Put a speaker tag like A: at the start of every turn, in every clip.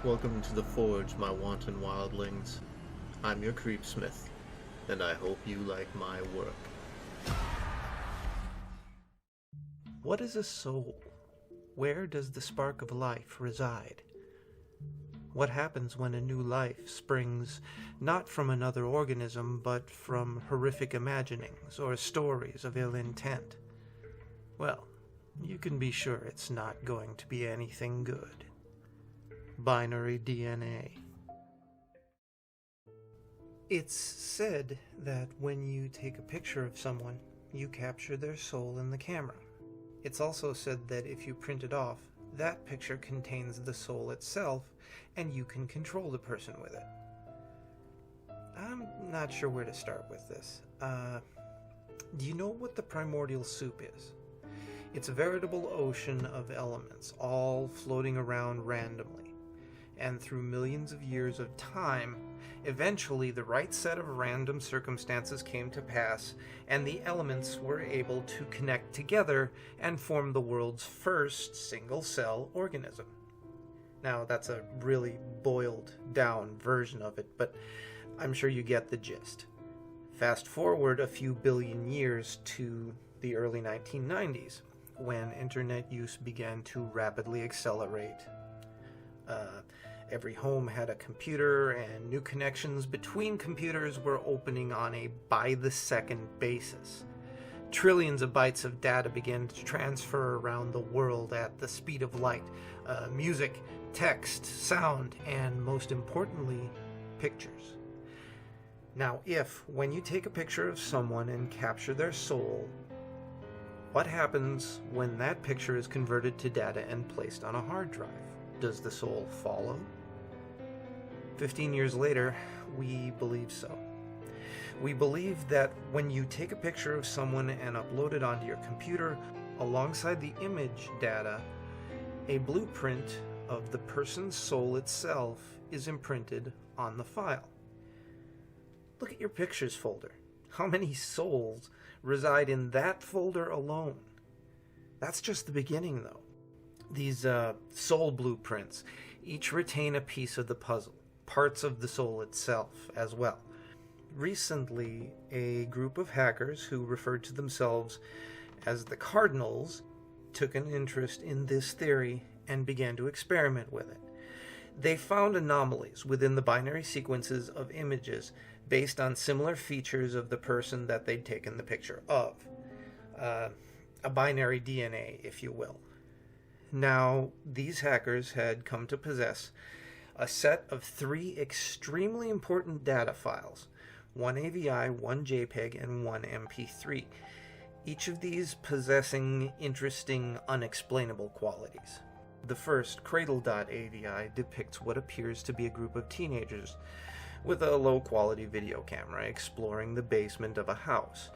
A: Welcome to the Forge, my wanton wildlings. I'm your creepsmith, and I hope you like my work. What is a soul? Where does the spark of life reside? What happens when a new life springs not from another organism, but from horrific imaginings or stories of ill intent? Well, you can be sure it's not going to be anything good. Binary DNA. It's said that when you take a picture of someone, you capture their soul in the camera. It's also said that if you print it off, that picture contains the soul itself, and you can control the person with it. I'm not sure where to start with this. Do you know what the primordial soup is? It's a veritable ocean of elements, all floating around randomly. And through millions of years of time, eventually the right set of random circumstances came to pass, and the elements were able to connect together and form the world's first single-cell organism. Now, that's a really boiled-down version of it, but I'm sure you get the gist. Fast forward a few billion years to the early 1990s, when internet use began to rapidly accelerate. Every home had a computer, and new connections between computers were opening on a by-the-second basis. Trillions of bytes of data began to transfer around the world at the speed of light. Music, text, sound, and most importantly, pictures. Now, when you take a picture of someone and capture their soul, what happens when that picture is converted to data and placed on a hard drive? Does the soul follow? 15 years later, we believe so. We believe that when you take a picture of someone and upload it onto your computer, alongside the image data, a blueprint of the person's soul itself is imprinted on the file. Look at your pictures folder. How many souls reside in that folder alone? That's just the beginning, though. These soul blueprints each retain a piece of the puzzle, parts of the soul itself as well. Recently, a group of hackers who referred to themselves as the Cardinals took an interest in this theory and began to experiment with it. They found anomalies within the binary sequences of images based on similar features of the person that they'd taken the picture of. A binary DNA, if you will. Now, these hackers had come to possess a set of 3 extremely important data files, one AVI, one JPEG, and one MP3, each of these possessing interesting, unexplainable qualities. The first, Cradle.avi, depicts what appears to be a group of teenagers with a low-quality video camera exploring the basement of a house.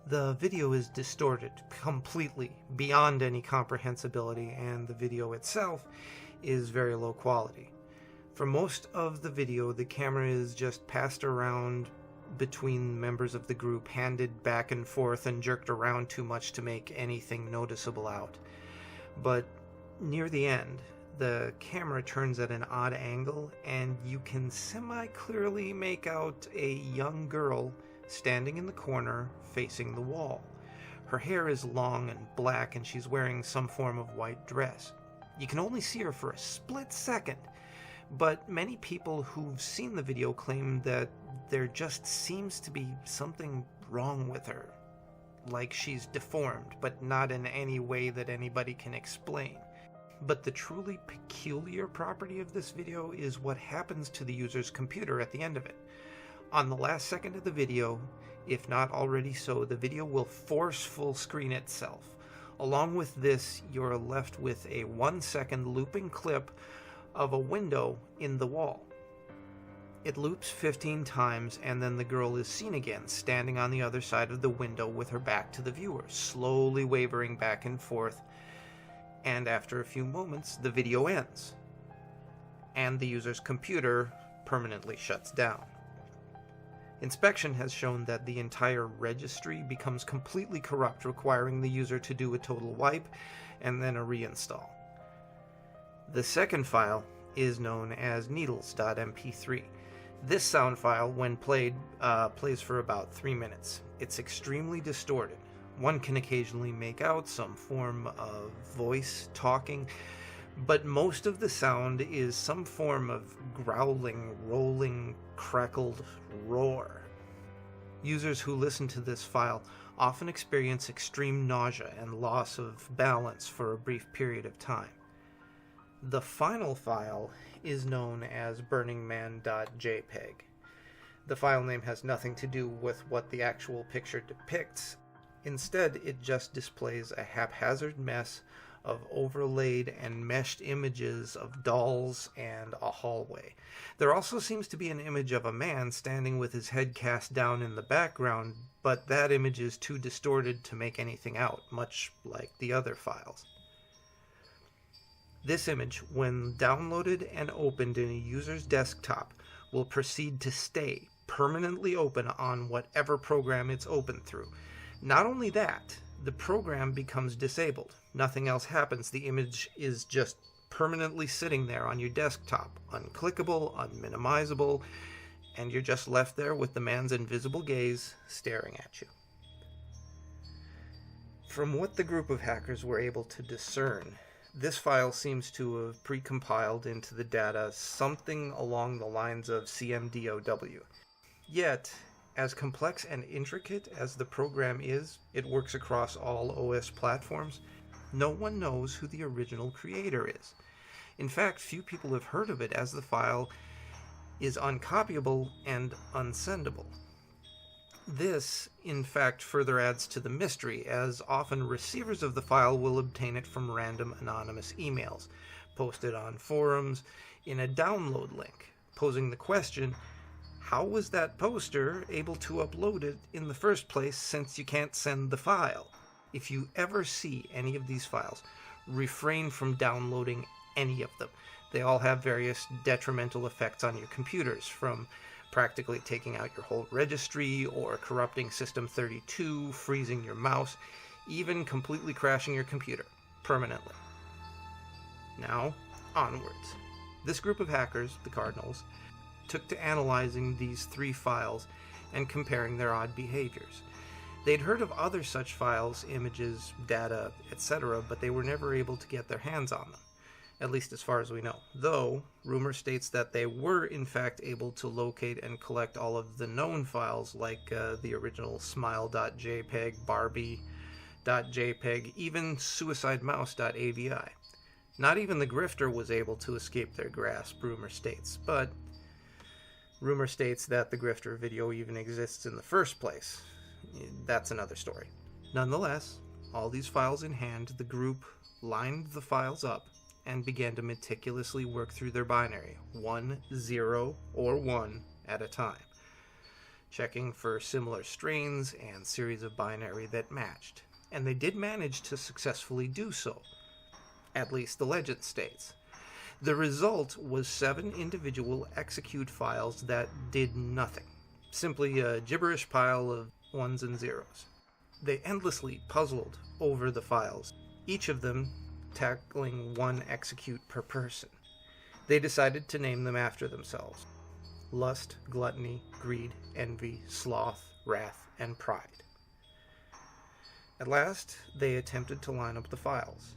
A: The video is distorted completely, beyond any comprehensibility, and the video itself is very low quality. For most of the video, the camera is just passed around between members of the group, handed back and forth and jerked around too much to make anything noticeable out. But near the end, the camera turns at an odd angle, and you can semi-clearly make out a young girl standing in the corner facing the wall. Her hair is long and black, and she's wearing some form of white dress. You can only see her for a split second, but many people who've seen the video claim that there just seems to be something wrong with her. Like she's deformed, but not in any way that anybody can explain. But the truly peculiar property of this video is what happens to the user's computer at the end of it. On the last second of the video, if not already so, the video will force full screen itself. Along with this, you're left with a 1-second looping clip of a window in the wall. It loops 15 times, and then the girl is seen again, standing on the other side of the window with her back to the viewer, slowly wavering back and forth. And after a few moments, the video ends, and the user's computer permanently shuts down. Inspection has shown that the entire registry becomes completely corrupt, requiring the user to do a total wipe and then a reinstall. The second file is known as needles.mp3. This sound file, when played, plays for about 3 minutes. It's extremely distorted. One can occasionally make out some form of voice talking, but most of the sound is some form of growling, rolling, crackled roar. Users who listen to this file often experience extreme nausea and loss of balance for a brief period of time. The final file is known as burningman.jpg. The file name has nothing to do with what the actual picture depicts. Instead, it just displays a haphazard mess of overlaid and meshed images of dolls and a hallway. There also seems to be an image of a man standing with his head cast down in the background, but that image is too distorted to make anything out, much like the other files. This image, when downloaded and opened in a user's desktop, will proceed to stay permanently open on whatever program it's opened through. Not only that, the program becomes disabled. Nothing else happens. The image is just permanently sitting there on your desktop, unclickable, unminimizable, and you're just left there with the man's invisible gaze staring at you. From what the group of hackers were able to discern, this file seems to have precompiled into the data something along the lines of CMDOW. Yet, as complex and intricate as the program is, it works across all OS platforms. No one knows who the original creator is. In fact, few people have heard of it, as the file is uncopyable and unsendable. This, in fact, further adds to the mystery, as often receivers of the file will obtain it from random anonymous emails, posted on forums, in a download link, posing the question, how was that poster able to upload it in the first place, since you can't send the file? If you ever see any of these files, refrain from downloading any of them. They all have various detrimental effects on your computers, from practically taking out your whole registry, or corrupting System 32, freezing your mouse, even completely crashing your computer, permanently. Now, onwards. This group of hackers, the Cardinals, took to analyzing these 3 files and comparing their odd behaviors. They'd heard of other such files, images, data, etc., but they were never able to get their hands on them, at least as far as we know. Though, rumor states that they were in fact able to locate and collect all of the known files, like the original smile.jpg, barbie.jpg, even suicidemouse.avi. Not even the grifter was able to escape their grasp, rumor states, but rumor states that the grifter video even exists in the first place. That's another story. Nonetheless, all these files in hand, the group lined the files up and began to meticulously work through their binary, 1, 0, or 1 at a time, checking for similar strains and series of binary that matched. And they did manage to successfully do so, at least the legend states. The result was 7 individual execute files that did nothing, simply a gibberish pile of 1s and 0s. They endlessly puzzled over the files, each of them tackling 1 execute per person. They decided to name them after themselves: lust, gluttony, greed, envy, sloth, wrath, and pride. At last, they attempted to line up the files.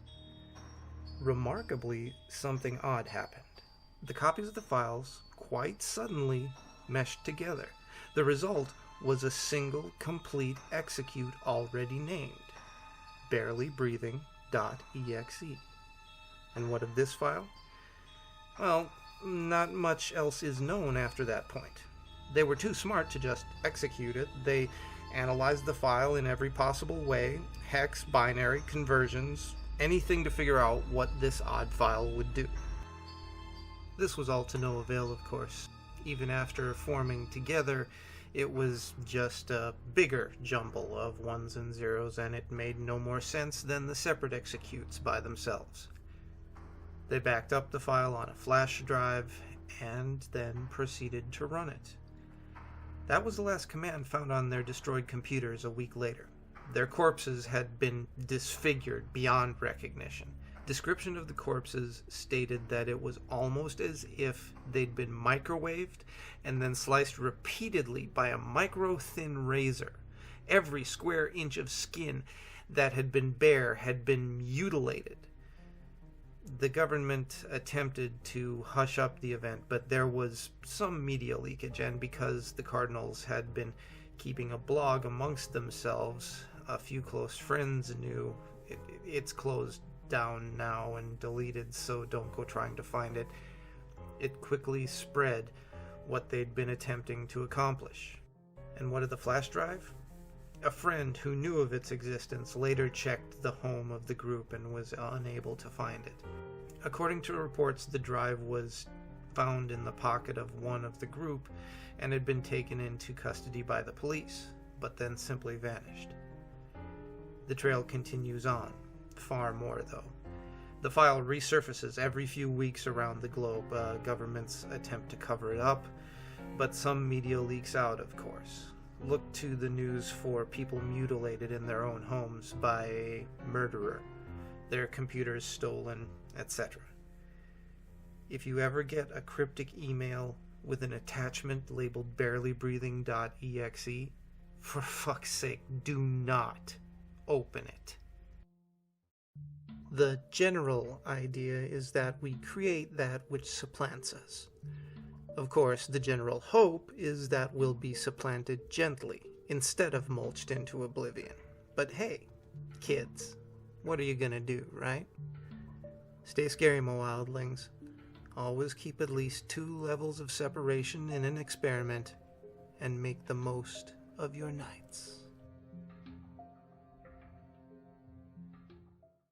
A: Remarkably, something odd happened. The copies of the files quite suddenly meshed together. The result was a single complete execute already named, barely breathing.exe. And what of this file? Well, not much else is known after that point. They were too smart to just execute it. They analyzed the file in every possible way, hex, binary, conversions, anything to figure out what this odd file would do. This was all to no avail, of course. Even after forming together, it was just a bigger jumble of 1s and 0s, and it made no more sense than the separate executes by themselves. They backed up the file on a flash drive, and then proceeded to run it. That was the last command found on their destroyed computers a week later. Their corpses had been disfigured beyond recognition. Description of the corpses stated that it was almost as if they'd been microwaved and then sliced repeatedly by a micro-thin razor. Every square inch of skin that had been bare had been mutilated. The government attempted to hush up the event, but there was some media leakage, and because the Cardinals had been keeping a blog amongst themselves, a few close friends knew. It's closed down now and deleted, so don't go trying to find it. It quickly spread what they'd been attempting to accomplish. And what did the flash drive? A friend who knew of its existence later checked the home of the group and was unable to find it. According to reports, the drive was found in the pocket of one of the group and had been taken into custody by the police, but then simply vanished. The trail continues on. Far more, though. The file resurfaces every few weeks around the globe. Governments attempt to cover it up, but some media leaks out, of course. Look to the news for people mutilated in their own homes by a murderer, their computers stolen, etc. If you ever get a cryptic email with an attachment labeled barelybreathing.exe, for fuck's sake, do not open it. The general idea is that we create that which supplants us. Of course, the general hope is that we'll be supplanted gently, instead of mulched into oblivion. But hey, kids, what are you gonna do, right? Stay scary, my wildlings. Always keep at least 2 levels of separation in an experiment, and make the most of your nights.